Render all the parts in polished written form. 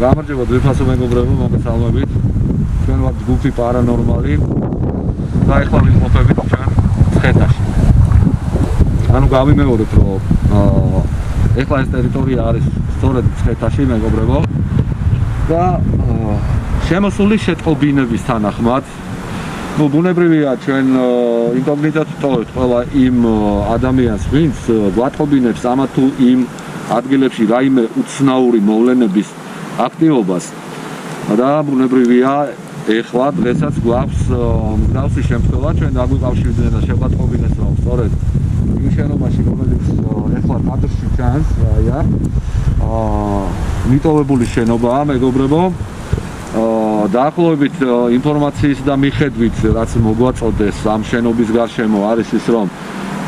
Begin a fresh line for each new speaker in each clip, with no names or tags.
გამარჯობა ძვირფასო მეგობრებო, მოგესალმებით. ჩვენ ვართ ჯგუფი პარანორმალი და ეხლა ვიმყოფებით ჩვენ ცხეთაში. ანუ გავიმეორებ, რომ ეხლა ეს ტერიტორია არის სწორედ ცხეთაში, მეგობრებო. და შემოსული შეტყობინების თანახმად, ну, ბუნებრივია ჩვენ ინკოგნიტად ვტოვებთ ყველა იმ ადამიანს, ვინც გვატყობინებს ამა თუ იმ ადგილებში რაიმე უცნაური მოვლენების აქტივობას და ბუნებრივია ეხლა დღესაც გვაქვს მსგავსი შემთხვევა, ჩვენ დაგვიკავშირდნენ და შეგვატყობინეს, რომ სწორედ იმ შენობაში, რომელიც ეხლა კადრში ჩანს, მიტოვებული შენობაა, მეგობრებო. დაახლოებით ინფორმაციის და მიხედვით, რაც მოგვაწოდეს ამ შენობის გარშემო, არის ის, რომ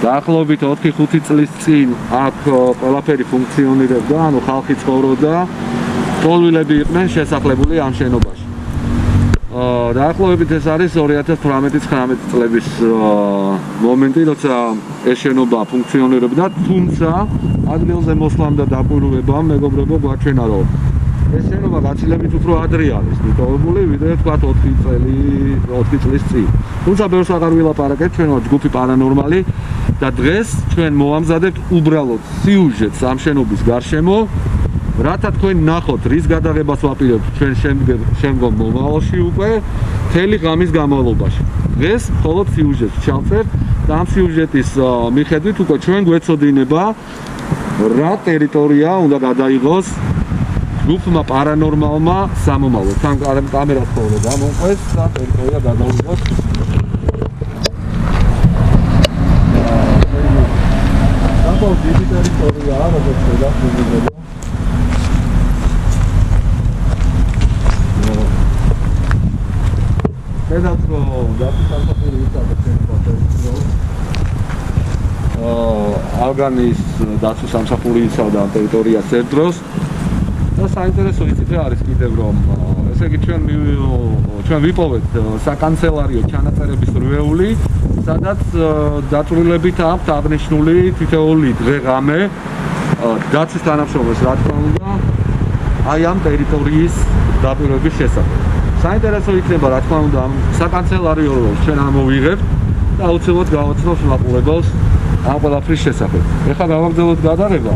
დაახლოებით 4-5 წლის წინ აქ ყველაფერი ფუნქციონირებდა, ანუ ხალხი ცხოვრობდა, ტოლვილები იყვნენ შესახლებული ამ შენობაში. დაახლოებით ეს არის 2018-19 წლების მომენტი, როცა ეს შენობა ფუნქციონირებდა, თუმცა ადგილზე მოსვლამ და დაკვირვებამ, მეგობრებო, გვაჩვენა, რომ ეს შენობა გაცილებით უფრო ადრე არის მიტოვებული, ვიდრე თქვა 4 წლის წინ. თუმცა ბევრს აღარ ვილაპარაკეთ, ჩვენ ვართ ჯგუფი პარანორმალი და დღეს ჩვენ მოვამზადებთ უბრალოდ სიუჟეტს ამ შენობის გარშემო, რათა თქვენ ნახოთ, რის გადაღებას ვაპირებთ ჩვენ შემდგომ მომავალში უკვე მთელი ღამის განმავლობაში. დღეს მხოლოდ სიუჟეტს ჩავწერთ და ამ სიუჟეტის მიხედვით უკვე ჩვენ გვეცოდინება რა ტერიტორია უნდა გადაიღოს ჯგუფმა პარანორმალმა სამომავლო. თან კამერას ხოლმე გამოვყვეს და ტერიტორია გადავიღოთ. საკმაოდ დიდი ტერიტორიაა, როგორც ხედავთ, მეგობრებო. ხედავთ, რომ დაცვის სამსახური იცავდა ჩვენი პატრონი. ალგანის დაცვის სამსახური იცავდა ამ ტერიტორიას ერთ დროს. და საინტერესო იცით რა არის კიდევ, რომ ესე იგი ჩვენ ვიპოვეთ საკანცელარიო ჩანაწერების რვეული, სადაც დაწვრილებით აქვთ აღნიშნული თითოეული დღე-ღამე დაცვის თანამშრომელს, რა თქმა უნდა, აი ამ ტერიტორიის დაპირების შესახებ. საინტერესო იქნება, რა თქმა უნდა, ამ საკანცელარიო როლს ჩვენ ამოვიღებთ და აუცილებლად გავაცნობს მაყურებელს ამ ყველაფრის შესახებ. ეხლა გავაგრძელოთ გადაღება.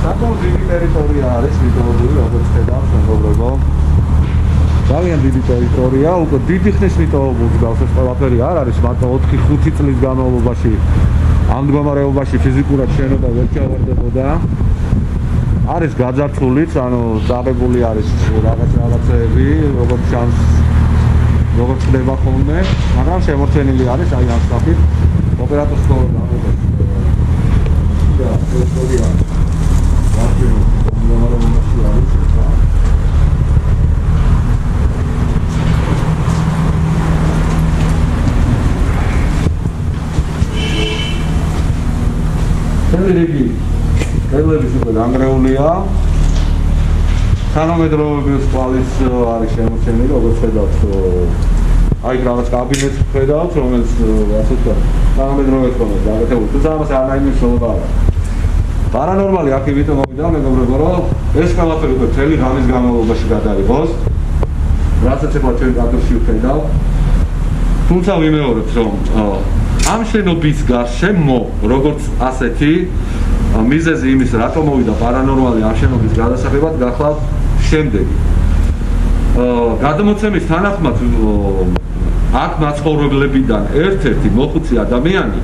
საკმაოდ დიდი ტერიტორია არის მიტოვებული, როგორც ხედავთ, მეგობრებო. ძალიან დიდი ტერიტორია, უკვე დიდი ხნის მიტოვებული გავს ეს ყველაფერი არ არის, მარტო 4-5 წლის განმავლობაში ამ მდგომარეობაში ფიზიკურად შენობა ვერ ჩავარდებოდა. არის გაძარცვულიც, ანუ დაღებული არის რაღაცეები, როგორც ჩანს, როგორც ხდება ხოლმე, მაგრამ შემორჩენილი არის აი ამ სახით ოპერატორს ხოლმე ამოდის. და ტერიტორია მდგომარეობაში არის და თელერიგი კედლების უკვე დანგრეულია. თანამედროვეობის კვალის არის შემორჩენილი, როგორც ხედავთ, აი რაღაც კაბინეტს ხედავთ, რომელიც ასე ვთქვა, თანამედროვე ქონდეს გაკეთებული, თუმცა ამას არაიმე მნიშვნელობა არ აქვს. პარანორმალი აქ იმიტომ მოვიდა, მეგობრებო, რომ ეს ყველაფერი უკვე მთელი ღამის განმავლობაში გადაიღოს, რასაც ეხლა ჩვენ კადრში ვხედავთ. თუმცა ვიმეორებთ, რომ ამ შენობის გარშემო, როგორც ასეთი მიზეზი იმის, რატომ მოვიდა პარანორმალი ამ შენობის გადასაღებად, გახლავთ შემდეგი. გადამოცემის თანახმად აქ მაცხოვრებლებიდან ერთ-ერთი მოხუცი ადამიანი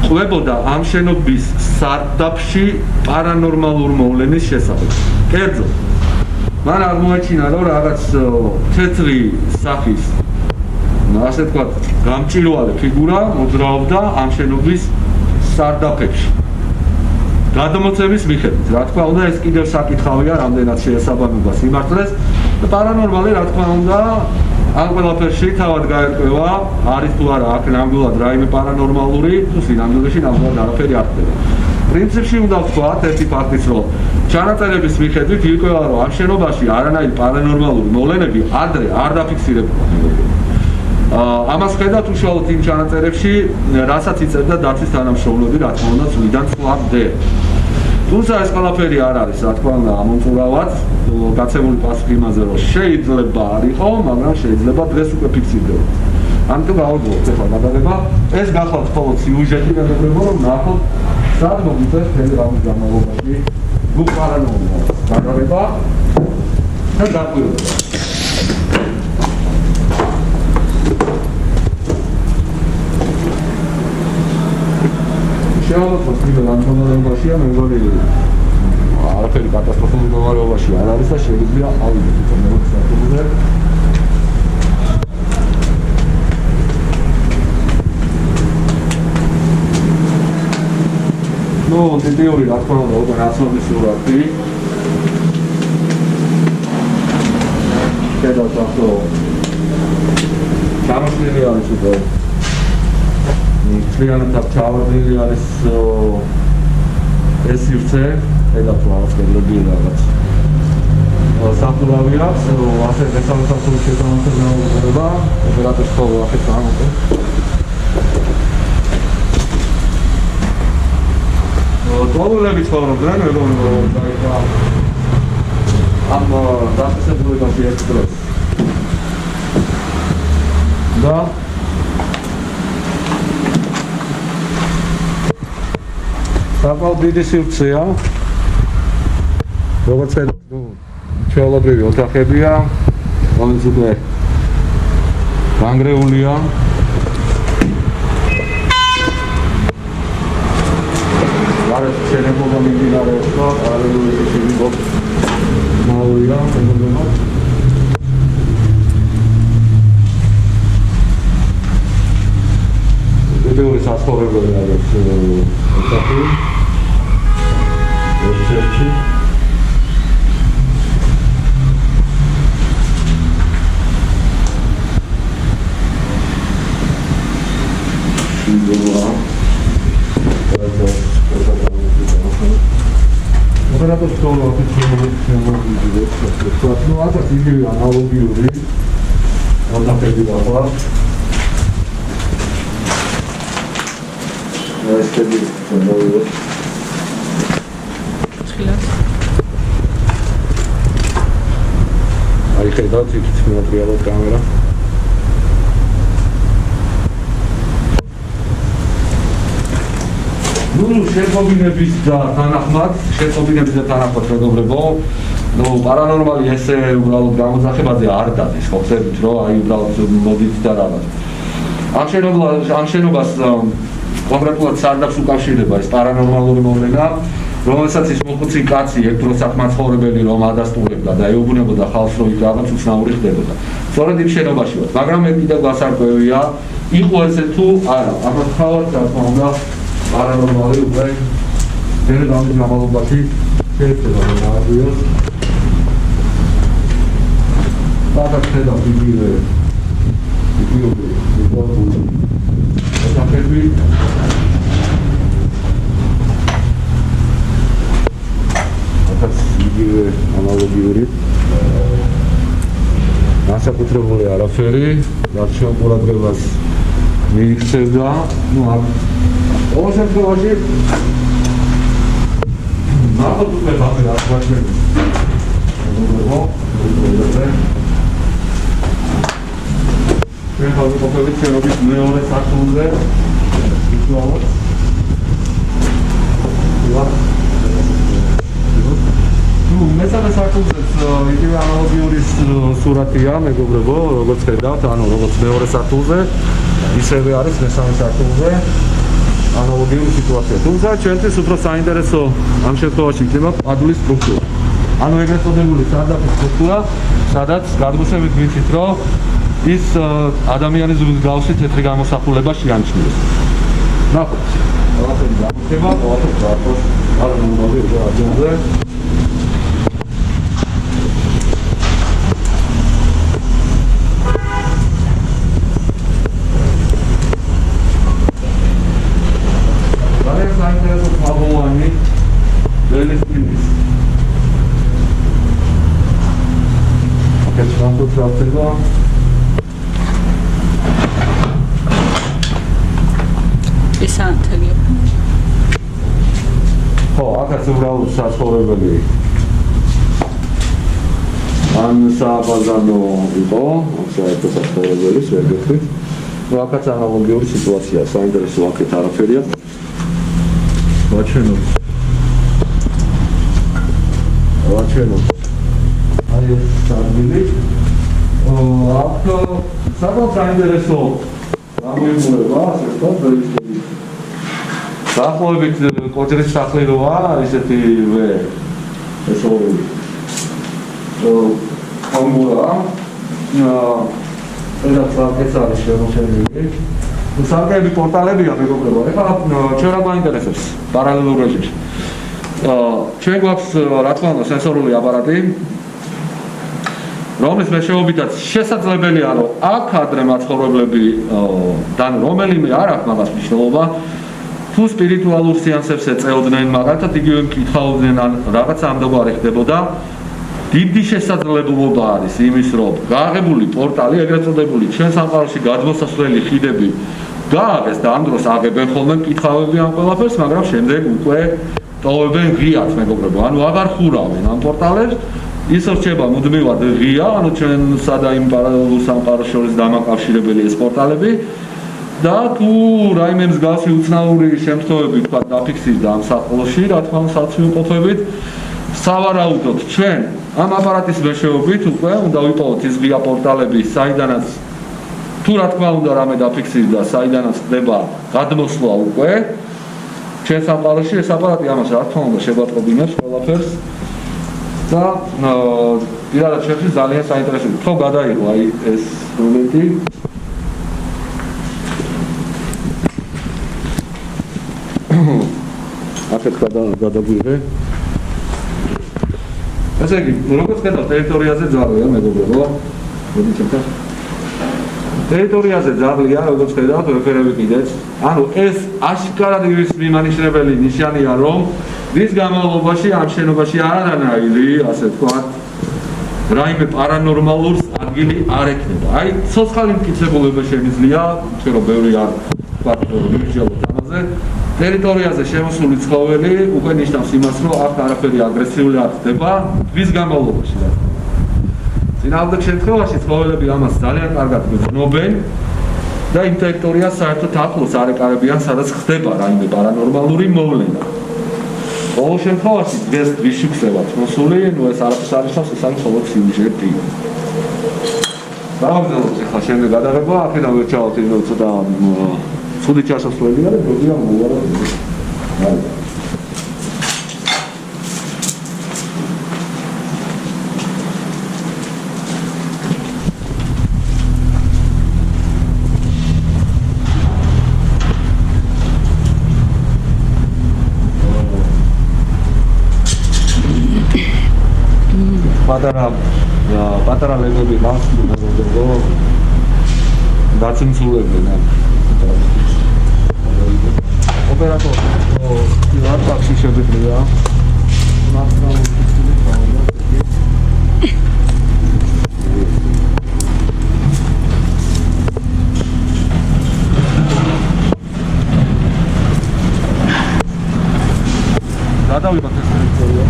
ყვებოდა ამ შენობის სარდაფში პარანორმალურ მოვლენის შესახებ. კერძოდ, მან აღმოაჩინა, რომ რაღაც თეთრი სახის, ასე ვთქვათ, გამჭვირვალე ფიგურა მოძრაობდა ამ შენობის სარდაფებში. გადამოცემის მიხედვით, რა თქმა უნდა, ეს კიდევ საკითხავია, რამდენად შეესაბამებას იმართლეს და პარანორმალი, რა თქმა უნდა, ამ ყველაფერში თავად გაერკვევა, არის თუ არა აქ ნამდვილად რაიმე პარანორმალური, თუ სინამდვილეში ნამდვილად არაფერი არ ხდება. პრინციპში უნდა ვთქვათ ერთი ფაქტის, რომ ჩანაწერების მიხედვით ირკვევა, რომ ამ შენობაში არანაირი პარანორმალური მოვლენები ადრე არ დაფიქსირებულა. ამას ხედავთ უშუალოდ იმ ჩანაწერებში, რასაც იწერდა დაცვის თანამშრომლები, რა თქმა უნდა, წლიდან წლამდე. თუმცა ეს ყველაფერი არ არის, რა თქმა უნდა, ამომწურავად, გაცემული პასუხი იმაზე, რომ შეიძლება არ იყო, მაგრამ შეიძლება დღეს უკვე ფიქსირდება. ამიტომ გავაგზავნოთ ახლა გადაღება. ეს გახლავთ მხოლოდ სიუჟეტი გადაღება, რომ ნახოთ, სად მოგვიწევს მთელი რამის განმავლობაში პარანორმალს გადაღება და დაკვირვება. შეავადოთ პირველ ამ მდგომარეობაშია, მე მგონი არაფერი კატასტროფულ მდგომარეობაში არ არის და შეიძლება ავიდეთ მეორე საათზე. ნუ თითოეული რა თქმა უნდა უკვე ნაცნობი სურათი. ხედავთ ახლა ჩამოშლილი არის უკვე მთლიანად ჩავარდნილი არის ეს სივრცე, ხედავთ რაღაც კედლები რაღაც საფურავი აქვს, ასე დასავლეთ საფურის შესამოსება, ოპერატორს ხო ახეთ გამოკე. ტოლულები ცხოვრობდნენ, მეგობრებო, ამ დაწესებულებაში ერთ დროს. და საკმაოდ დიდი სივრცეა. როგორც ხედავთ, ჩვეულებრივი ოთახებია, რომელიც უკვე განგრეულია. შენობობა მიმდინარეობს და პარალელურად შეიძლება მოვიდა მეგობრებო. ვიდეოის ასწავლებელი არის ოთახი. ერთ-ერთი ოპერატორს თორე ოფიციალურად შეგვიძლია. ნუ ასაც იგივე ანალოგიური ოთახები გაყვა. ეს კედი შემოვიდა. აი ხედავთ იქით მეატრიალოთ კამერა. ნუ შეწყობინების და თანახმად, მეგობრებო, ნუ პარანორმალი ესე უბრალოდ გამოძახებაზე არ დადის, ხო ხსენით, რომ აი უბრალოდ მოდით და რაღაც. ამ შენობას კონკრეტულად სარდაფს უკავშირდება ეს პარანორმალური მოვლენა, რომელსაც ის მოხუცი კაცი ერთ დროს აღმაცხოვრებელი რომ ადასტურებდა და ეუბნებოდა ხალხს, რომ იქ რაღაც უცნაური ხდებოდა. სწორედ იმ შენობაში ვარ. მაგრამ მე კიდევ გასარკვევია, იყო ესე თუ არა. ამას ხავართ, რა თქმა უნდა, პარანორმალი უკვე ძლიერ გამალობაში შეიძლება დააგვიოს. ბატონო ხედავ იგივე ოთახები. აქაც იგივე ანალოგიური. განსაკუთრებული არაფერი, რაც ჩვენ ყურადღებას მიიქცევდა. ნუ აქ ყოველ შემთხვევაში ნახოთ უკვე ხალხი რა გვაქვს. ჩვენ ხალხი ყოფილი შენობის მეორე სართულზე ვიქნავთ. ნუ მესამე სართულზეც იგივე ანალოგიური სურათია, მეგობრებო, როგორც ხედავთ, ანუ როგორც მეორე სართულზე, ისევე არის მესამე სართულზე. ანალოგიური სიტუაცია. თუმცა ჩვენთვის უფრო საინტერესო ამ შემთხვევაში იქნება პადულის სტრუქტურა. ანუ ეგრეთ წოდებული სარდაფის სტრუქტურა, სადაც გადმოცემით ვიცით, რომ ის ადამიანის მსგავსი თეთრი გამოსახულება შეამჩნიეს. ნახოთ. ყველაფერი გამოჩება, ყველაფერს პარანორმალური ოპერაციაზე.
ეს ანთელი.
ხო, აქაც უბრალოდ საცხოვრებელი ან საბაზანო იყო, საერთო საცხოვრებელი შეგეხვით. ნუ აქაც ანალოგიური სიტუაცია, საინტერესო აქეთ არაფერია. ვაჩვენოთ. აი ეს სარბილი. აქ საკმაოდ საინტერესო გამოიყურება, ასე ვთქვათ, ბერის დაახლოებით კოჭრის სახლი როა, ისეთივე ეს ორი კომბურა ეს არის შემოშენილი. სარკეები პორტალებია მეგობრებო. ეხლა ჩვენ რა გვაინტერესებს პარალელურ რეჟიმში. ჩვენ გვაქვს რა თქმა უნდა სენსორული აპარატი, რომლის მეშვეობითაც შესაძლებელია რომ აქ ადრე მაცხოვრებლები და რომელიმე არ აქვს მაგას მნიშვნელობა თუ სპირიტუალურ სეანსებს ეწეოდნენ, მაგალითად იგივე მკითხაობდნენ ან რაღაც ამდაგვარი ხდებოდა. დიდი შესაძლებლობა არის იმის, რომ გააღებული პორტალი, ეგრეთ წოდებული ჩვენ სამყაროში გადმოსასვლელი ხიდები გააღეს და ამ დროს აღებენ ხოლმე მკითხავები ამ ყველაფერს, მაგრამ შემდეგ უკვე ტოვებენ ღიად მეგობრებო. ანუ აღარ ხურავენ ამ პორტალებს, ის რჩება მუდმივად ღია, ანუ ჩვენსა და იმ პარალელურ სამყაროს შორის დამაკავშირებელი ეს პორტალები. და თუ რაიმე მსგავსი უცნაური შემთხვევები თქვა დაფიქსირდა ამ საყოლოში, რა თქმა უნდა საცვიუმყოფებით, სავარაუდოდ ჩვენ ამ აპარატის მეშვეობით უკვე უნდა ვიპოვოთ ის ღია პორტალები, საიდანაც თუ რა თქმა უნდა რამე დაფიქსირდა, საიდანაც ხდება გადმოსვლა უკვე ჩვენ სამყაროში, ეს აპარატი ამას რა თქმა უნდა შეგვატყობინებს ყველაფერს და პირადად შეხვდით ძალიან საინტერესო. ხო გადაიღო აი ეს მომენტი. აქეთ გადაგვიღე. ესე იგი, როგორც ხედავთ, ტერიტორიაზე ძაღლია მეგობრებო. მოდით ახლა. ტერიტორიაზე ძაღლია, როგორც ხედავთ, ვეფერები კიდეც. ანუ ეს აშკარად ის მიმანიშნებელი ნიშანია, რომ რის განმავლობაში ამ შენობაში არანაირი, ასე ვთქვათ, რაიმე პარანორმალურს ადგილი არ ექნება. აი, ცოცხალი მტკიცებულება შემიძლია, ჩვენ რომ ბევრი არ ვთქვათ, მივიჯელოთ ამაზე. ტერიტორიაზე შემოსული ცხოველი უკვე ნიშნავს იმას, რომ აქ არაფერი აგრესიული არ ხდება ვის განმავლობაში რა. წინააღმდეგ შემთხვევაში ცხოველები ამას ძალიან კარგად გრძნობენ და იმ ტერიტორიას საერთოდ ახლოს არ ეკარებიან, სადაც ხდება რაიმე პარანორმალური მოვლენა. ყოველ შემთხვევაში დღეს ვიშუქსებათ მოსული, ნუ ეს არაფერს არ ნიშნავს, ეს არის მხოლოდ სიუჟეტი. დავაგზავნოთ ახლა შემდეგ გადაღება, აქედან ვერჩავთ იმ ცოტა ცუდი ჩასასვლელია და გოგია მოვარა. პატარა ლეგები მას დაცინცულებენ ოპერატორი ვარტაქსი შეგვიძლია გადავიღოთ ეს ტერიტორია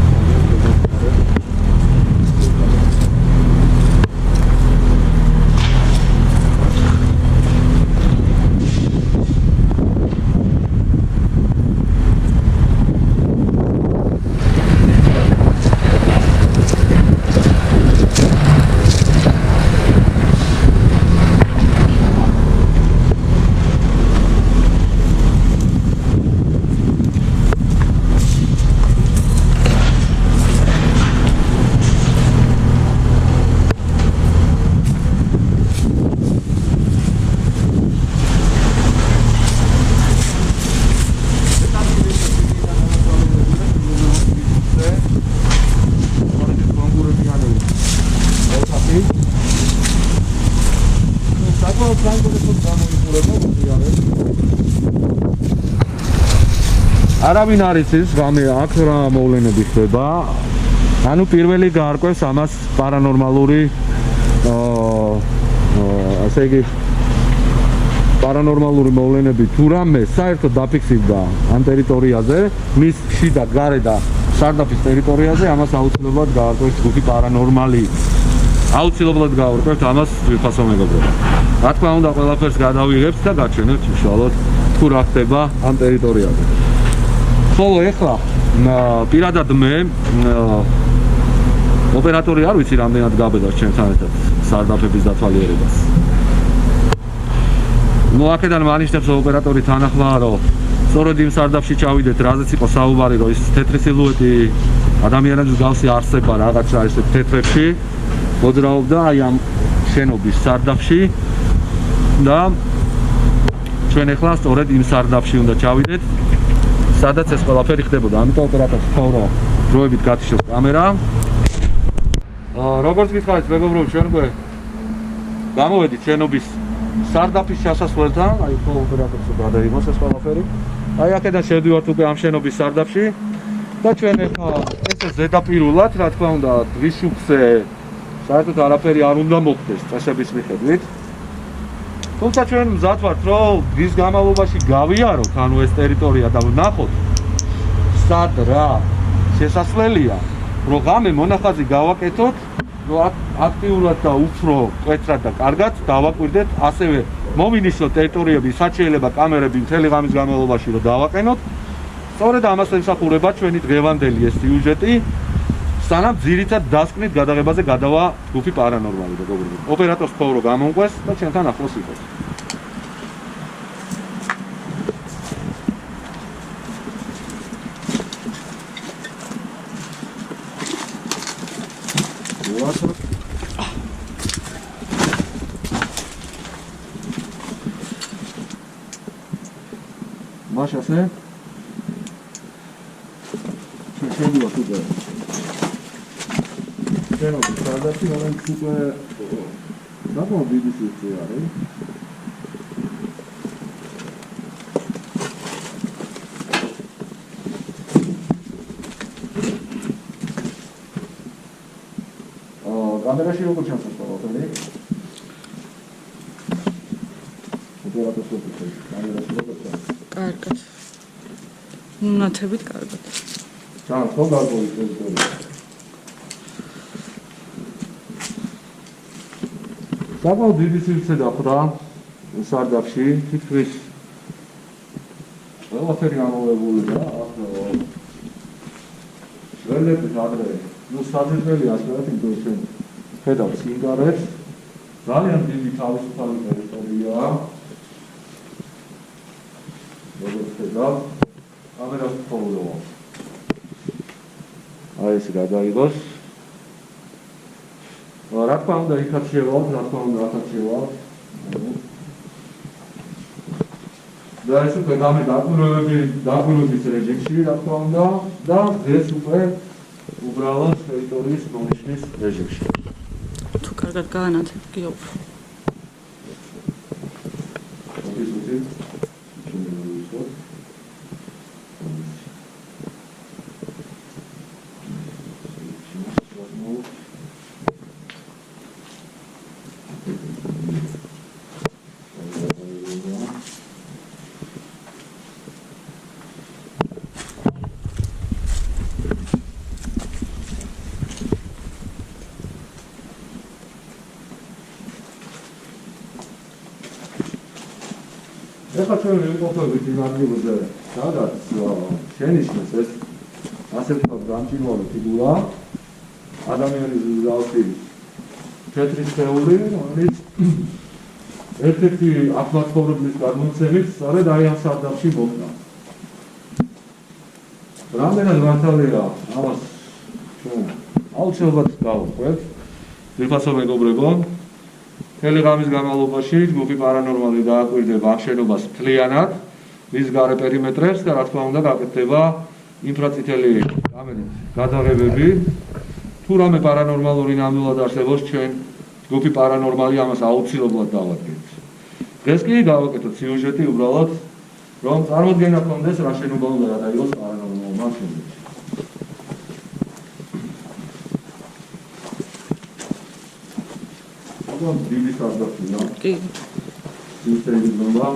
არავინ არ იცის რამე აქ რა მოვლენები ხდება. ანუ პირველი გაარკვევს ამას პარანორმალური ასე იგი პარანორმალური მოვლენები თუ რამე საერთოდ დაფიქსირდა ამ ტერიტორიაზე, მის შიდა გარე და სარდაფის ტერიტორიაზე, ამას აუცილებლად გაარკვევთ ჯგუფი პარანორმალი. აუცილებლად გაარკვევთ ამას ძვირფასო მეგობრებო. რა თქმა უნდა, ყველაფერს გადავიღებთ და გაჩვენებთ უშუალოდ თუ რა ხდება ამ ტერიტორიაზე. ხოლო ეხლა პირადად მე ოპერატორი არ ვიცი რამდენად გაბედავს ჩემთან ერთად სარდაფების დათვალიერებას. აქედან მანიშნებს ოპერატორი თანახმაა, რომ სწორედ იმ სარდაფში ჩავიდეთ, რაზეც იყო საუბარი, რომ ის თეთრი სილუეტი ადამიანების მსგავსი არსება რაღაცა ესე თეთრებში მოძრაობდა აი ამ შენობის სარდაფში და ჩვენ ახლა სწორედ იმ სარდაფში უნდა ჩავიდეთ, სადაც ეს ყველაფერი ხდებოდა. ამიტომ ოპერატორს ვთქვი, რომ დროებით გათიშოს კამერა. როგორც გითხარით, მეგობრებო, ჩვენ გამოვედით შენობის სარდაფის ჩასასვლელთან, აი ხო ოპერატორს გადაიღოს ეს ყველაფერი. აი აქედან შევდივართ უკვე ამ შენობის სარდაფში და ჩვენ ახლა ესე ზედაპირულად, რა თქმა უნდა, დღის შუქზე საერთოდ არაფერი არ უნდა მოხდეს წესების მიხედვით. თუმცა ჩვენ მზად ვართ, რომ დღის განმავლობაში გავიაროთ ანუ ეს ტერიტორია და ვნახოთ სად რა შესასვლელია, რომ ღამე მონახაზი გავაკეთოთ, რომ აქტიურად და უფრო მკვეთრად და კარგად დავაკვირდეთ, ასევე მოვინიშნოთ ტერიტორიები, სად შეიძლება კამერები მთელი ღამის განმავლობაში რომ დავაყენოთ. სწორედ ამას ემსახურება ჩვენი დღევანდელი ეს სიუჟეტი, სანამ ძირითად დასკვნით გადაღებაზე გადავა ჯგუფი პარანორმალი, მეგობრებო. ოპერატორს ვთქვი, რომ გამომყვეს და ჩვენთან ახლოს იყოს. მაშასე შევიდივართ უკვე შენობის სარდაფში, რომელიც უკვე საკმაოდ დიდი სივრცე არის. კამერაში როგორ ჩანს ეს ყველაფერი? ოპერატორს ვუყურებ, კამერაში როგორ ჩანს?
კარგად. ნათებით კარგად.
ჩანს ხო გარკვეული ტერიტორია? საკმაოდ დიდი სივრცე დახვდა სარდაფში, თითქმის ყველაფერი ამოვებულია, ახლა ველებით ადრე, საძირკველი ასეც იმიტომ ჩვენ ხედავთ სინგარებს, ძალიან დიდი თავისუფალი ტერიტორია. როგორც ხედავთ, კამერას ვთხოვო. აი ეს გადაიღოს. რა თქმა უნდა, იქაც შევალთ, რა თქმა უნდა, აქაც შევალთ. და ეს უკვე დაკვირვების რეჟიმში, რა თქმა უნდა, და ეს უკვე უბრალოდ ტერიტორიის მონიშნის რეჟიმში.
თუ კარგად გაანათებ, გიაუბრ.
ეხლა ჩვენ ვიმყოფებით იმ ადგილზე, სადაც შენიშნეს ეს ასე ვთქვათ გამჭვირვალე ფიგურა, ადამიანის მსგავსი თეთრი სხეული, რომელიც ერთ-ერთი აფლაცხოვრებლის გადმოცემით სწორედ აი ამ სარდაფში მოხდა. რამდენად მართალია ამას ჩვენ აუცილებლად გავუყვებთ, ძვირფასო მეგობრებო. მთელი ღამის განმავლობაში ჯგუფი პარანორმალი დააკვირდება ამ შენობას მთლიანად, მის გარე პერიმეტრებს და რა თქმა უნდა გაკეთდება ინფრაწითელი კამერით გადაღებები. თუ რამე პარანორმალური ნამდვილად არსებობს, ჩვენ ჯგუფი პარანორმალი ამას აუცილებლად დავადგენთ. დღეს კი გავაკეთოთ სიუჟეტი უბრალოდ, რომ წარმოდგენა გქონდეს რა შენობა უნდა გადაიღოს პარანორმალურმა შენობებში. დიდი სარდაფია.
კი.
სისტემიზმობა.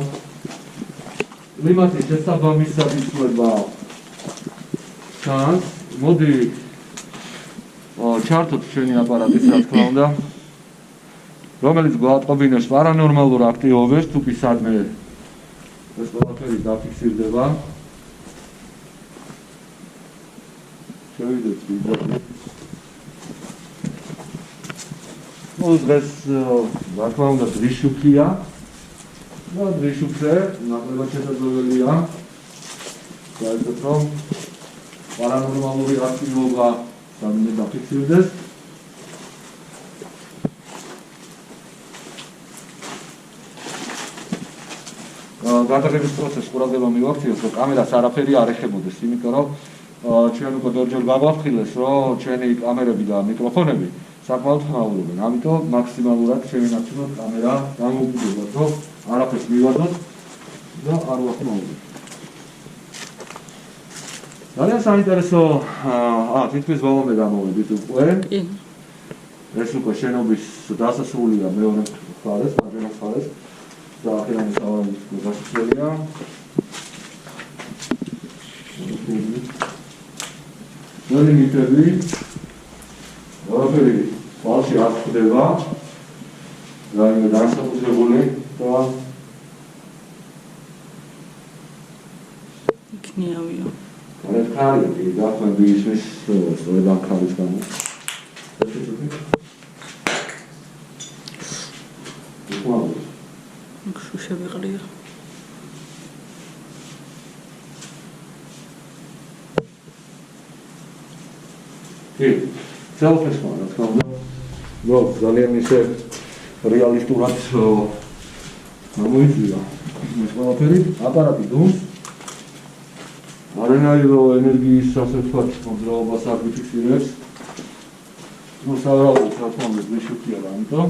კლიმატის შესაბამისად იცვლება ჩანს. მოდი ჩართოთ ჩვენი აპარატის, რა თქმა უნდა, რომელიც გვაწყობინებს პარანორმალურ აქტივობებს, თუ კი სადმე ეს ყველაფერი დაფიქსირდება. შევიდეთ ვიდეო. დღეს რა თქმა უნდა დრიშუქია და დრიშუქზე ნაკლებად შესაძლებელია საერთოდ რომ პარანორმალური აქტივობა სადმე დაფიქსირდეს. გადაღების პროცესს ყურადღება მივაქციოთ, რომ კამერას არაფერი არ ეხებოდეს, იმიტომ რომ ჩვენ უკვე ბევრჯერ გაგვაფრთხილეს, რომ ჩვენი კამერები და მიკროფონები საკმაოდ ხმაურობენ. ამიტომ მაქსიმალურად შევინარჩუნოთ კამერა დამოუკიდებლად, რომ არაფერს მივადოთ და არ ვახმაუროთ. ძალიან საინტერესო, თითქმის ბოლომდე გამოვიდით უკვე. ეს უკვე შენობის დასასრულია მეორე მხარეს, მარჯვენა მხარეს. და ახლა სავალი გასასვლელია. ნორი მიტები. ყველაფერი თვალში არ ხდება. რაიმე განსაკუთრებული და
იქნიავია.
ეს ხარები დახვედი ისმის სწორედ ამ ხარის გამო.
შუშები ყრია.
Self-esma, რა თქმა უნდა. ძალიან ისე რეალისტურად გამოიწვია ეს ყველაფერი. აპარატი დუმს. არანაირო ენერგიის ასე ვთქვათ მოძრაობას არ გვიფიქსირებს. სავარაუდოდ რა თქმა უნდა გვიშუქია და ამიტომ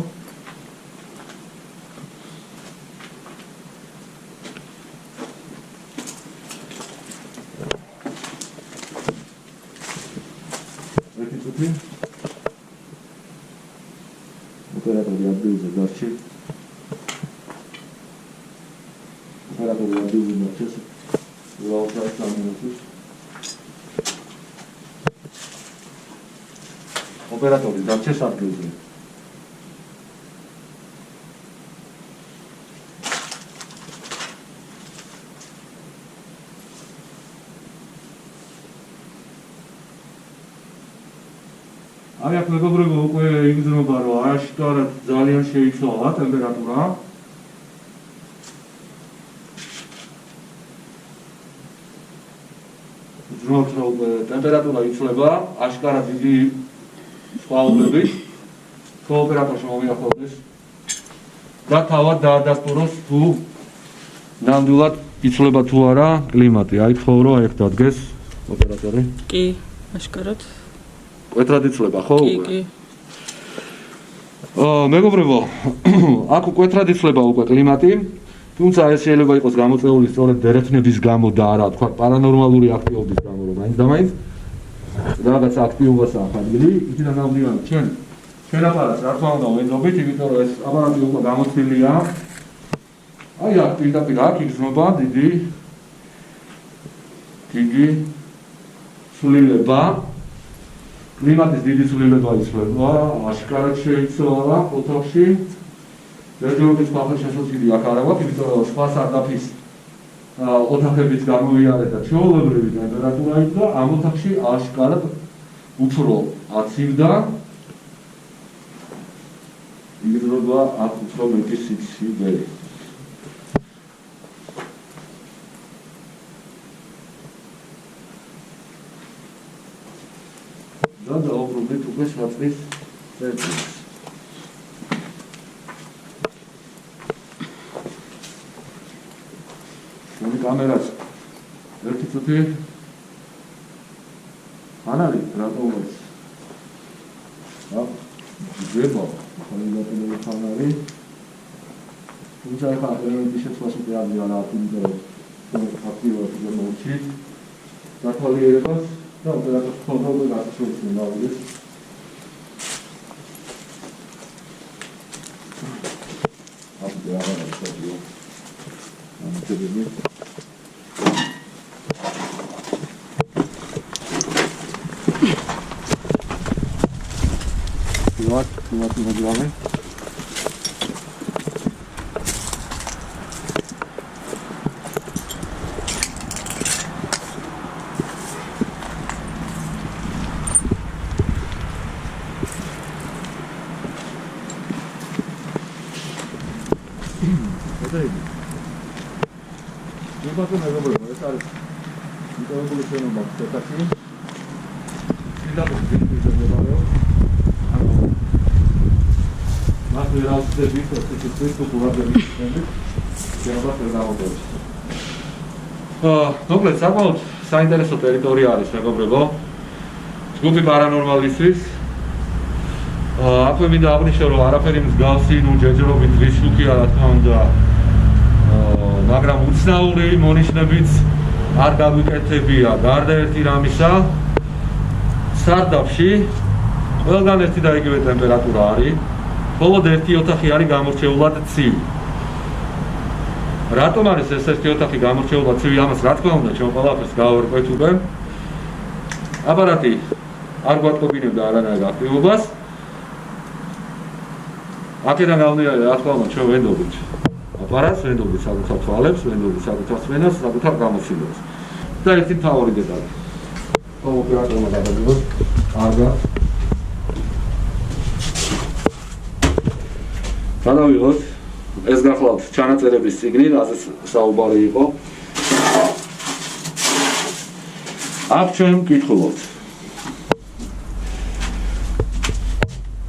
ოპერატორი ადგილზე დარჩი. ოპერატორი ადგილზე დარჩეს. უბრალოდ სამინუტის. ოპერატორი დარჩეს ადგილზე. აი აქ მეგობრებო უკვე იგრძნობა რომ აშკარად ძალიან შეიცვალა ტემპერატურა. იგრძნობს რომ ტემპერატურა იცვლება აშკარად დიდი სხვაობებით. თუ ოპერატორში მომიახავდეს და თავად დაადასტუროს თუ ნამდვილად იცვლება თუ არა კლიმატი. აი ხო რომ აი დადგეს ოპერატორი.
კი, აშკარად.
კვეთრად იცვლება ხო უკვე?
კი.
მეგობრებო, აქ კვეთრად იცვლება უკვე კლიმატი, თუმცა ეს შეიძლება იყოს გამოწვეული სწორედ დერეფნების გამო და არა, თქვა პარანორმალური აქტივობის გამო, რომ მაინც რაღაც აქტივობას ახადილი, იქიდან გამომდინარე ჩვენ აპარატს რა თქმა უნდა ვენდობით, იმიტომ რომ ეს აპარატი უკვე გამოცვლილია. აი აქ პირდაპირ აქ იგრძნობა დიდი ცვლილება. კლიმატის დიდი ცვლილება იცვლება, აშკარად შეიცვალა ოთახში. ერთგვარი სხვა შესაძლებელი აქ არ აქვს, იმიტომ რომ სხვა სარდაფის ოთახებიც გამოიარეს და ჩვეულებრივი ტემპერატურა იყო, ამ ოთახში აშკარად უფრო აცივდა. იგრძნობა აქ უფრო მეტი სიცივე. და დაუბრუნდით უკვე საწყის წერტილს. ჩვენი კამერაც ერთი წუთი არ არის რატომაც ძება ხალხი ხანარი თუმცა ახლა ელემენტის შეცვლას უკვე არ არის, იმიტომ რომ აქტიურად შემოვჩით დათვალიერებას და ოპერატორს ფოტოები გასაშუალებლად გავიდეს. აბა, ხებია. ამიტომი What მოძრავე? მოკლედ საკმაოდ საინტერესო ტერიტორია არის მეგობრებო. ჯგუფი პარანორმალისტვის. აქვე მინდა აღნიშნო, რომ არაფერი მსგავსი, ჯერჯერობით ვისლუქია, რა თქმა უნდა, მაგრამ უცნაური მონიშნებიც არ გაგვიკეთებია. გარდა ერთი რამისა, სარდაფში ყველგან ერთი და იგივე ტემპერატურა არის. მხოლოდ ერთი ოთახი არის გამორჩეულად ცივი. რატომ არის ეს ერთი ოთახი გამორჩეულად ცივი? ამას რა თქმა უნდა ჩვენ ყველაფერს გავარკვევთ უკვე. აპარატი არ გვატყობინებდა არანაირ აქტივობას. აქედან გამომდინარე, რა თქმა უნდა, ჩვენ ვენდობთ აპარატს, ვენდობთ საკუთარ თვალებს, ვენდობთ საკუთარ სმენას, საკუთარ გამოცდილებას. და ერთი მთავარი დეტალი. ოპერატორმა გადაგიღოს კარგად. გადავიღოთ ეს გახლავთ ჩანაწერების წიგნი, რაზეც საუბარი იყო. აქ ჩვენ ვკითხულობთ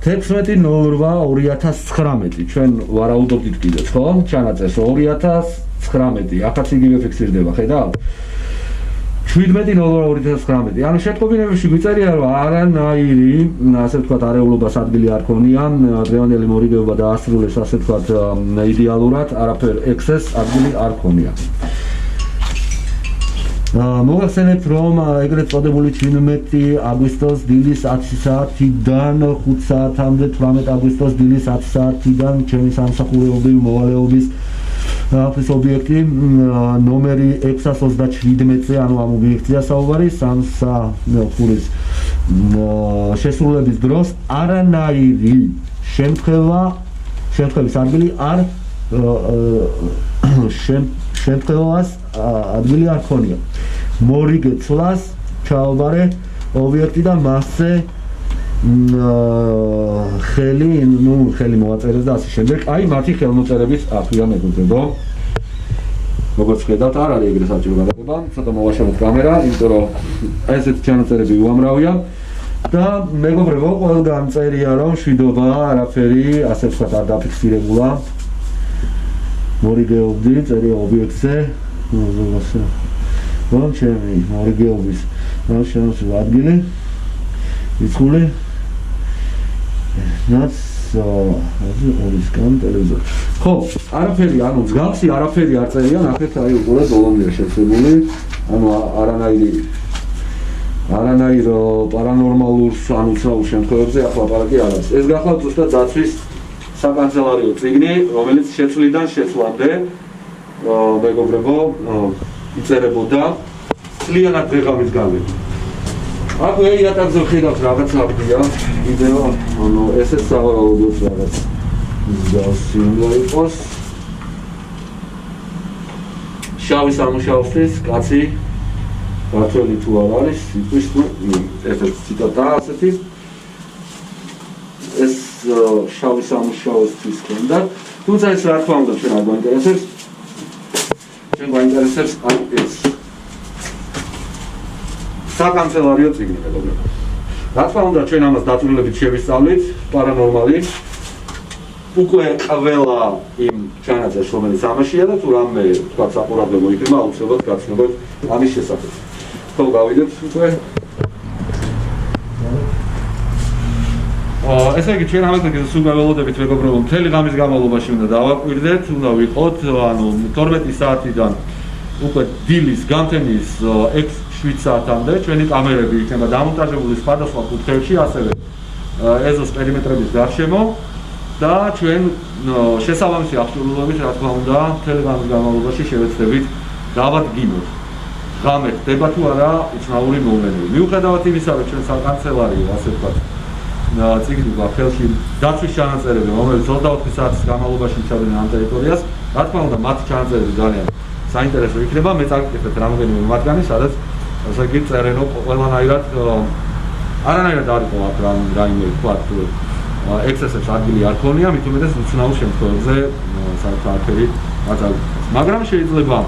16.08.2019 ჩვენ ვარაუდობდით კიდეც, ხო? ჩანაწერს 2019, ახაც იგივე ფიქსირდება, ხედავთ? 17.02.2019. ანუ შეტყობინებებში გვიწერია, რომ არანაირი, ასე ვთქვათ, არეულობას ადგილი არ ქონია, დღევანდელი მორიგეობა დაასრულეს, ასე ვთქვათ, იდეალურად, არაფერ ექსეს ადგილი არ ქონია. მოგახსენებთ, რომ ეგრეთ წოდებული 17 აგვისტოს დილის 10 საათიდან 5 საათამდე 18 აგვისტოს დილის 10 საათიდან ჩემი სამსახურეობრივი მოვალეობის აფრის ობიექტი ნომერი 627-ზე, ანუ ამ ობიექტია საუბარი, სამსახურის შესრულების დროს არანაირი შემთხვევის ადგილი არ შემთხვევას ადგილი არ ქონია. მორიგე ცვლას ჩააბარე ობიექტი და მასზე ხელი მოაწერეს და ასე შემდეგ. აი მათი ხელმოწერების აქვია მეგობრებო. როგორც ხედავთ, არ არის ეგრე საჭირო გადაღება, ცოტა მოვაშალოთ კამერა, იმიტომ რომ ესეთი ჩანაწერები უამრავია. და მეგობრებო, ყველგან წერია, რომ მშვიდობა, არაფერი, ასე ვთქვათ, არ დაფიქსირებულა. მორიგეობდი, წერია ობიექტზე. რომ ჩემი მორიგეობის შემოსული ადგილი იცხული რაც ორისკან ტელევიზორი. ხო, არაფერი, ანუ მსგავსი არაფერი არ წერია, ნახეთ, აი უყურეთ ბოლომდე შეცვლილი, ანუ არანაირ პარანორმალურ ან უცნაურ შემთხვევებზე ახლა ლაპარაკი არ არის. ეს გახლავთ ზუსტად დაცვის საკანცელარიო წიგნი, რომელიც შეცვლიდან შეცვლამდე მეგობრებო იწერებოდა ძალიანად დღეღამის განმავლობაში. აქ იატაკზე ხედავთ რაღაც აბდია, ვიდეო, ანუ ესეც სავარაუდოდ რაღაც მსგავსი უნდა იყოს. შავი სამუშაოსთვის კაცი ქართველი თუ არ არის, იტყვის თუ ესეც ციტატაა ასეთი. ეს შავი სამუშაოსთვის ქონდა, თუმცა ეს რა თქმა უნდა ჩვენ არ გვაინტერესებს. ჩვენ გვაინტერესებს აი ეს საკანცელარიო წიგნი მეგობრებო. რა თქმა უნდა ჩვენ ამას დაწვრილებით შევისწავლით, პარანორმალი. უკვე ყველა იმ ჩანაწერს, რომელიც ამაშია და თუ რამე თქვა საყურადღებო იქნება, აუცილებლად გაცნობთ ამის შესახებ. ხო, გავიდეთ უკვე. ესე იგი ჩვენ ამას სულ გაველოდებით მეგობრებო, მთელი ღამის განმავლობაში უნდა დავაკვირდეთ, უნდა ვიყოთ, ანუ 12 საათიდან უკვე დილის გამთენის 6-7 საათამდე ჩვენი კამერები იქნება დამონტაჟებული სხვადასხვა კუთხეებში, ასევე ეზოს პერიმეტრების გარშემო და ჩვენ შესაბამისი აღჭურვილობით, რა თქმა უნდა, მთელი ღამის განმავლობაში შევეცდებით დავადგინოთ. რამე ხდება თუ არა უცნაური მოვლენები. მიუხედავად იმისა, რომ ჩვენ საკანცელარიო, ასე ვთქვათ, წიგნი გვაქვს ხელში დაცვის ჩანაწერები, რომელიც 24 საათის განმავლობაში იცავდნენ ამ ტერიტორიას, რა თქმა უნდა, მათი ჩანაწერები ძალიან საინტერესო იქნება. მე წაგიკითხეთ რამდენიმე მათგანი, სადაც ასე იგი წერენ, რომ ყველანაირად არანაირად არ იყო აქ რაიმე ვთქვათ, ექსესებს ადგილი არ ქონია, მით უმეტეს უცნაურ შემთხვევებზე საერთოდ მათ არ გვაქვს. მაგრამ შეიძლება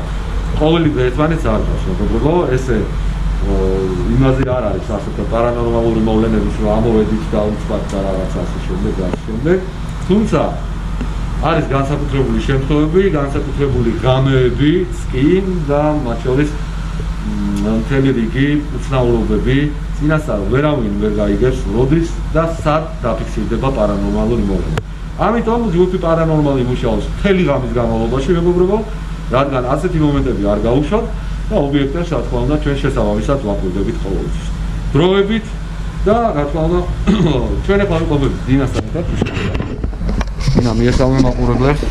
ყოველი ერთმანეთს არ გავს, მეგობრებო, ესე იმაზე არ არის ასეთი პარანორმალური მოვლენების რომ ამოვედით და უცბად და რაღაც ასე შემდეგ და შემდეგ. თუმცა არის განსაკუთრებული შემთხვევები, განსაკუთრებული გამეები, კი და მათ შორის მთელი რიგი უცნაურობები, წინასწარ ვერავინ ვერ გაიგებს, როდის და სად დაფიქსირდება პარანორმალური მოვლენა. ამიტომ ჯგუფი პარანორმალი მუშაობს მთელი ღამის განმავლობაში, მეგობრებო, რადგან ასეთი მომენტები არ გაუშვათ და ობიექტებს, რა თქმა უნდა, ჩვენ შესაბამისად ვაკვირდებით ყოველთვის. დროებით და რა თქმა უნდა, ჩვენ ახლა ვიყოფებით დინასთან ერთად. დინა მიესალმე მაყურებლებს.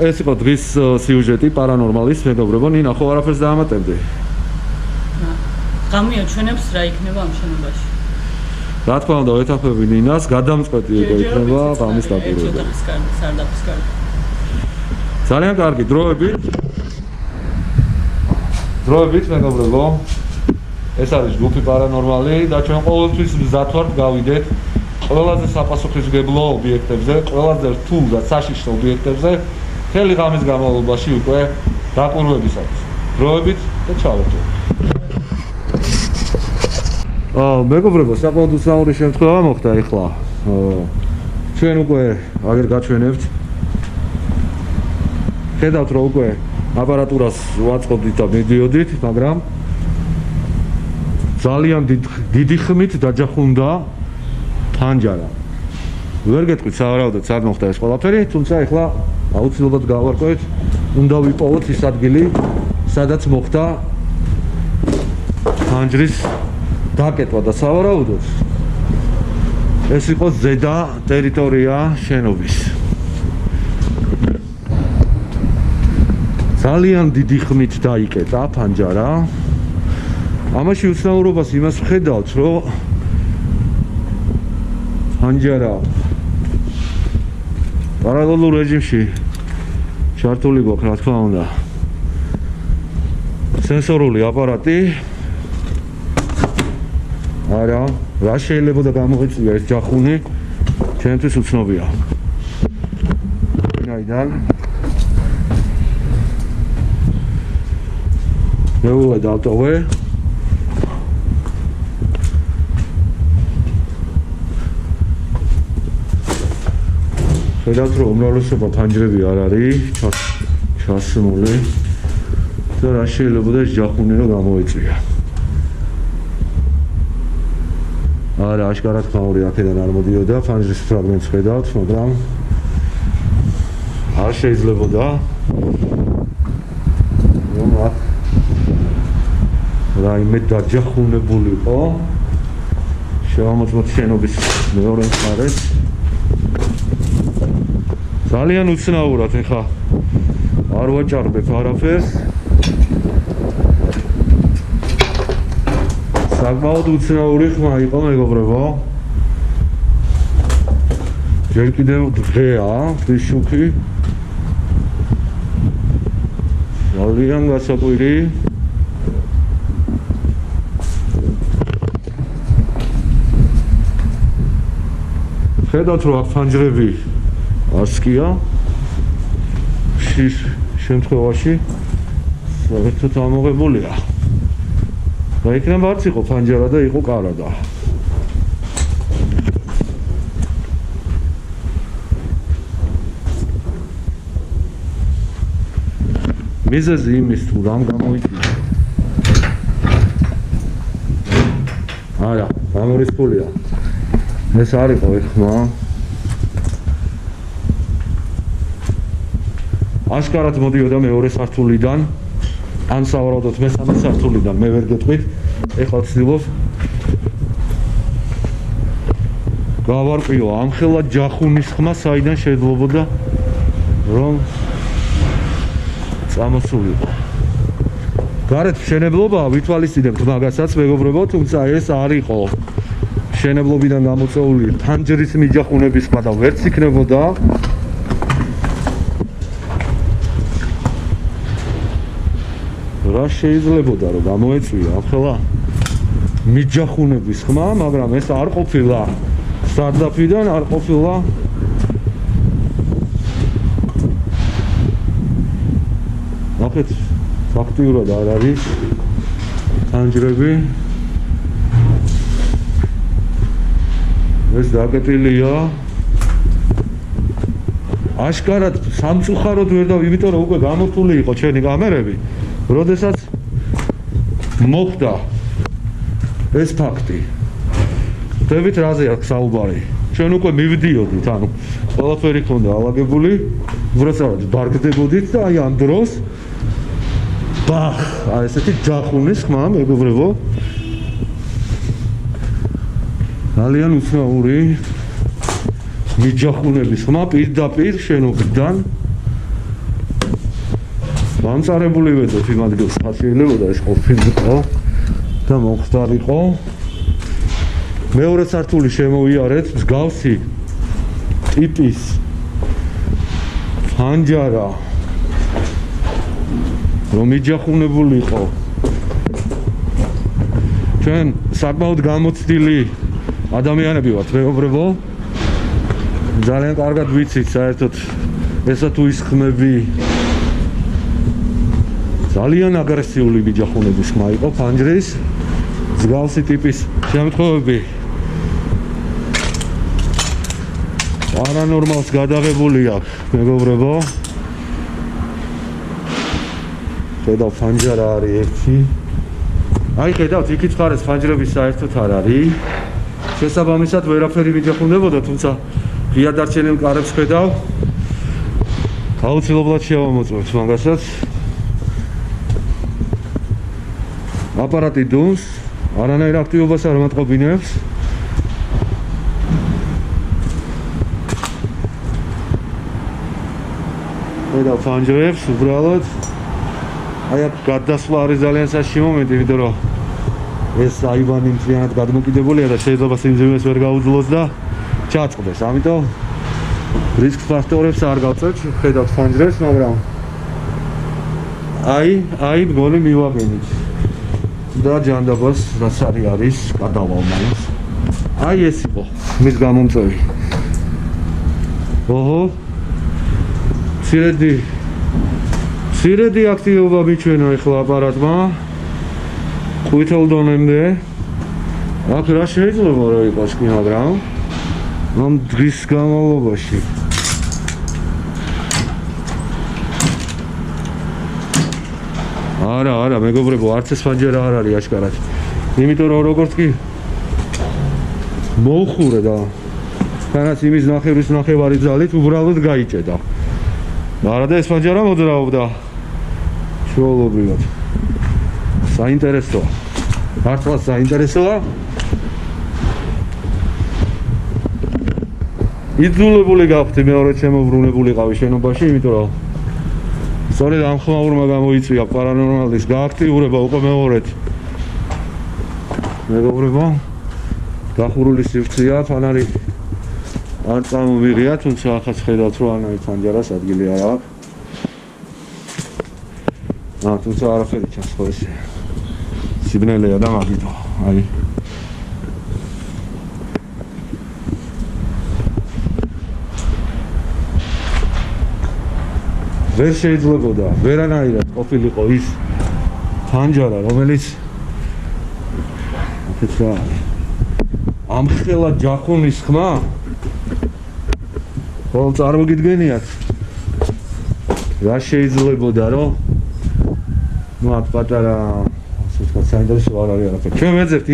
ეს იყო დღის სიუჟეტი პარანორმალის, მეგობრებო, ნინა ხო არაფერს დაამატებდი?
გამიაჩვენებს რა იქნება ამ შენობაში.
რა თქმა უნდა, ვეთანხმები ნინას, გადამწყვეტი იყო იქნება ღამის დაკვირვება.
სარდაფის კარგი.
ძალიან კარგი დროებით, მეგობრებო, ეს არის ჯგუფი პარანორმალი და ჩვენ ყოველთვის მზად ვართ გავიდეთ ყველაზე საპასუხისმგებლო ობიექტებზე, ყველაზე რთულ და საშიშრო ობიექტებზე მთელი ღამის განმავლობაში უკვე დაკვირვებისათვის. დროებით და ჩავერთვით. მეგობრებო, საკმაოდ უცნაური შემთხვევა მოხდა ახლა. ჩვენ უკვე აგერ გაჩვენებთ. ხედავთ რომ უკვე აპარატურას ვაწყობდით და მიდიოდით, მაგრამ ძალიან დიდი ხმით დაჯახუნდა ფანჯარა. ვერ გეტყვით სავარაუდოდ სად მოხდა ეს ყველაფერი, თუმცა ახლა აუცილებლად გავარკვევთ, უნდა ვიპოვოთ ის ადგილი, სადაც მოხდა ფანჯრის დაკეტვა და სავარაუდოდ ეს იყო ზედა ტერიტორია შენობის. ძალიან დიდი ხმით დაიკეტა ფანჯარა. ამაში უცნაურობას იმას ვხედავთ, რომ ფანჯარა პარალელურ რეჟიმში ჩართული გვაქვს, რა თქმა უნდა, სენსორული აპარატი. არა, რა შეიძლება და გამოიწვია ეს ჯახუნი, ჩვენთვის უცნობია. ვინაიდან მეულა დავტოვე. ხედავთ რომ უმრავლესობა ფანჯრები არ არის ჩასმული და რა შეიძლება და ეს ჯახუნი რომ გამოიწვია. არა, აშკარად ხმაური აქედან არ მოდიოდა, ფანჯრის ფრაგმენტს ხედავთ, მაგრამ არ შეიძლებოდა რომ აქ რაიმე დაჯახუნებულიყო შევამოწმოთ შენობის მეორე მხარეს. ძალიან უცნაურად ეხა არ ვაჭარბებ არაფერს. საკმაოდ უცნაური ხმა იყო, მეგობრებო. ჯერ კიდევ დღეა, დღის შუქი. ძალიან გასაკვირი. ხედავთ რომ აქ ფანჯრები ასკია. შის შემთხვევაში საერთოდ ამოღებულია. და იქნება არც იყო ფანჯარა და იყო კარადა. მიზეზი იმის თუ რამ გამოიწვია. არა, გამორისხულია. ეს არ იყო ეხმა. აშკარად მოდიოდა მეორე სართულიდან. ან სავარაუდოდ მესამე სართულიდან, მე ვერ გეტყვით. ეხლა ვცდილობ გავარკვიო ამხელა ჯახუნის ხმა საიდან შეძლობოდა რომ წამოსულიყო. გარეთ მშენებლობაა ვითვალისწინებთ მაგასაც მეგობრებო, თუმცა ეს არ იყო მშენებლობიდან გამოწეული ფანჯრის მიჯახუნების ხმა და ვერც იქნებოდა. რა შეიძლებოდა რომ გამოეწვია ახლა მიჯახუნების ხმა, მაგრამ ეს არ ყოფილა სარდაფიდან, არ ყოფილა აქეთ ფაქტიურად არ არის ფანჯრები. ეს დაკეტილია აშკარად სამწუხაროდ ვერ და იმიტომ რომ უკვე გამორთული იყო ჩვენი კამერები, როდესაც მოხდა ეს ფაქტი. ხვდებით რაზე აქვს საუბარი. ჩვენ უკვე მივდიოდით, ანუ ყველაფერი ქონდა ალაგებული, უბრალოდ ბარგდებოდით და აი ამ დროს ბახ, აი ესეთი ჯახუნის ხმა, მეგობრებო. ძალიან უცნაური მიჯახუნების ხმა პირდაპირ შენობიდან გამწარებული ვეძოთ იმ ადგილს, ხასიათდებოდა ეს ყოფილიყო და მომხდარიყო. მეორე სართული შემოვიარეთ მსგავსი ტიპის ფანჯარა რომ მიჯახუნებულიყო. ჩვენ საკმაოდ გამოცდილი ადამიანები ვართ, მეგობრებო. ძალიან კარგად ვიცით საერთოდ ესა თუ ის ხმები ძალიან აგრესიული მიჯახუნების ხმა იყო ფანჯრის მსგავსი ტიპის შემთხვევები არანორმალს გადაღებული აქვს, მეგობრებო. ხედავ ფანჯარა არის ერთი. აი ხედავთ, იქით ხარეს ფანჯრების საერთოდ არ არის. შესაბამისად ვერაფერი მიჯახუნდებოდა, თუმცა ღია დარჩენილ კარებს ხედავ. აუცილებლად შევამოწმებთ მაგასაც. აპარატი დუნს, არანაირ აქტივობას არ მოწყობინებს. ხედავ ფანჯრებს უბრალოდ. აი აქ გადასვლა არის ძალიან საშიში მომენტი, იმიტომ რომ ეს აივანი მთლიანად გადმოკიდებულია და შეიძლება სიმძიმეს ვერ გაუძლოს და ჩაწყდეს. ამიტომ რისკ ფაქტორებს არ გავწევთ, ხედავთ ფანჯრებს, მაგრამ აი მგონი მივაგენით. და ჯანდაბას რაც არის გადავალ მაინც. აი ეს იყო მის გამომწვევი. ოჰო. მცირედი აქტივობა მიჩვენა ახლა აპარატმა. ყვითელ დონემდე. აქ რა შეიძლება რომ იყოს კი, მაგრამ ამ დღის განმავლობაში არა, მეგობრებო, არც ეს ფანჯარა არ არის აშკარად. იმიტომ რომ როგორც კი მოუხურე და თანაც იმის ნახევრის ნახევარი ძალით უბრალოდ გაიჭედა. არა და ეს ფანჯარა მოძრაობდა ჩვეულებრივად. საინტერესოა. მართლა საინტერესოა. იძულებული გავხდი მეორედ შემოვრუნებულიყავი შენობაში, იმიტომ რომ სწორედ ამ ხმაურმა გამოიწვია პარანორმალის გააქტიურება უკვე მეორედ. მეგობრებო, გახურული სივრცეა, ფანარი არ წამომიღია, თუმცა ახაც ხედავთ რომ ანაი ფანჯარას ადგილი არ აქვს. თუმცა არაფერი ჩანს ხო ესე. სიბნელეა და მაგითო, აი. ვერ შეიძლებოდა ვერანაირად ყოფილიყო ის ფანჯარა, რომელიც აქეთ რა არის. ამხელა ჯახუნის ხმა ხო წარმოგიდგენიათ რა შეიძლებოდა რომ აქ პატარა ასეთ საინტერესო არ არის არაფერი. ჩვენ ვეძებთ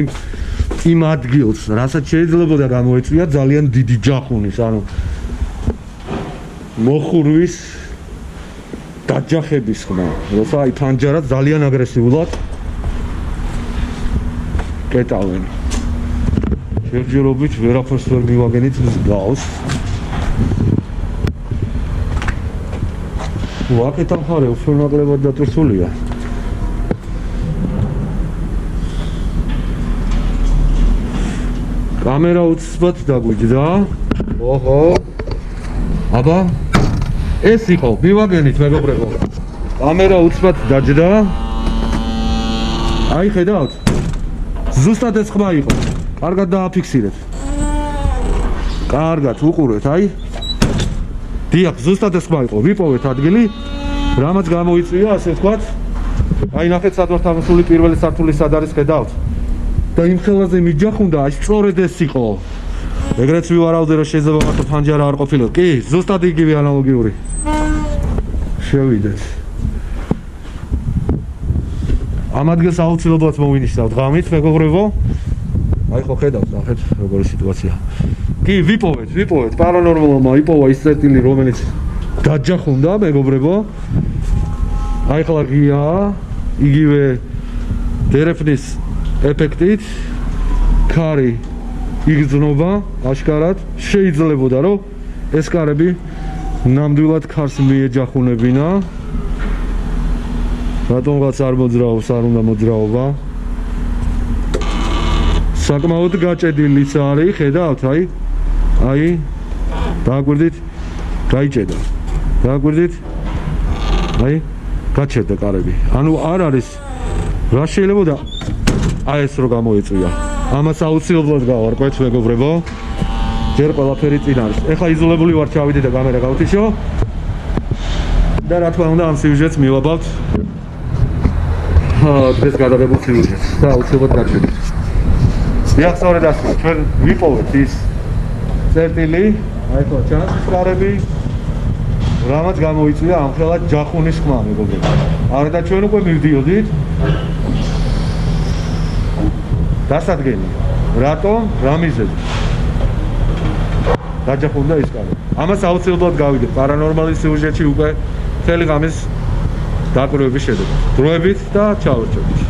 იმ ადგილს, რასაც შეიძლებოდა გამოეწვია ძალიან დიდი ჯახუნის, ანუ მოხურვის დაჯახების ხმა, როცა აი ფანჯარა ძალიან აგრესიულად კეტავენ. ჯერჯერობით ვერაფერს ვერ მივაგენით გავს. ვაკეთ ახარე უცნობლებად დაწურთულია. კამერა უცბად დაგვიჯდა. ოჰო. აბა ეს იყო მივაგენით მეგობრებო. კამერა უცბად დაჯდა. აი ხედავთ? ზუსტად ეს ხმა იყო. კარგად დააფიქსირეთ. კარგად უყურეთ, აი. დიახ, ზუსტად ეს ხმა იყო. ვიპოვეთ ადგილი, რამაც გამოიწვია, ასე ვთქვათ. აი ნახეთ სად ვართ ამოსული პირველი სართული სად არის ხედავთ? და იმ ხელაზე მიჯახუნდა, აი სწორედ ეს იყო. ეგრეც ვივარავდი რომ შეიძლება მარტო ფანჯარა არ ყოფილიყო. კი, ზუსტად იგივე ანალოგიური. შევიდეთ. ამ ადგილს აუცილებლად მოვინიშნავთ ღამით, მეგობრებო. აი ხო ხედავთ, ნახეთ როგორი სიტუაცია. კი, ვიპოვეთ. პარანორმალმა იპოვა ის წერტილი, რომელიც დაჯახუნდა, მეგობრებო. აი ხლა ღია, იგივე დერეფნის ეფექტით კარი იგრძნობა, აშკარად შეიძლებოდა რომ ეს კარები ნამდვილად ქარს მიეჯახუნებინა. რატომღაც არ მოძრაობს, არ უნდა მოძრაობა. საკმაოდ გაჭედილიც არის, ხედავთ, აი, დააკვირდით, გაიჭედა. დააკვირდით, აი, გაჩერდა კარები. ანუ არ არის რა შეიძლებოდა აი ეს რო გამოიწვია. ამას აუცილებლად გავარკვევთ, მეგობრებო. ჯერ ყველაფერი წინ არის. ეხლა იზოლებული ვარ, ჩავიდე და კამერა გავთიშო. და რა თქმა უნდა, ამ სიუჟეტს მივაბავთ. დღეს გადაღებულ სიუჟეტს და აუცილებლად გაჩვენებთ. დიახ, სწორედ ასე. ჩვენ ვიპოვეთ ის წერტილი, აი ხო, ჩანს კარები. რამაც გამოიწვია ამხელა ჯახუნის ხმა, მეგობრებო. არა და ჩვენ უკვე მივდიოდით დასადგენი. რატომ? რა მიზეზით? დაჯახუნდა ის კარი. ამას აუცილებლად გავიგეთ. პარანორმალის სიუჟეტში უკვე მთელი ღამის დაკვირვების შედეგად. დროებით და ჩავარჩევით.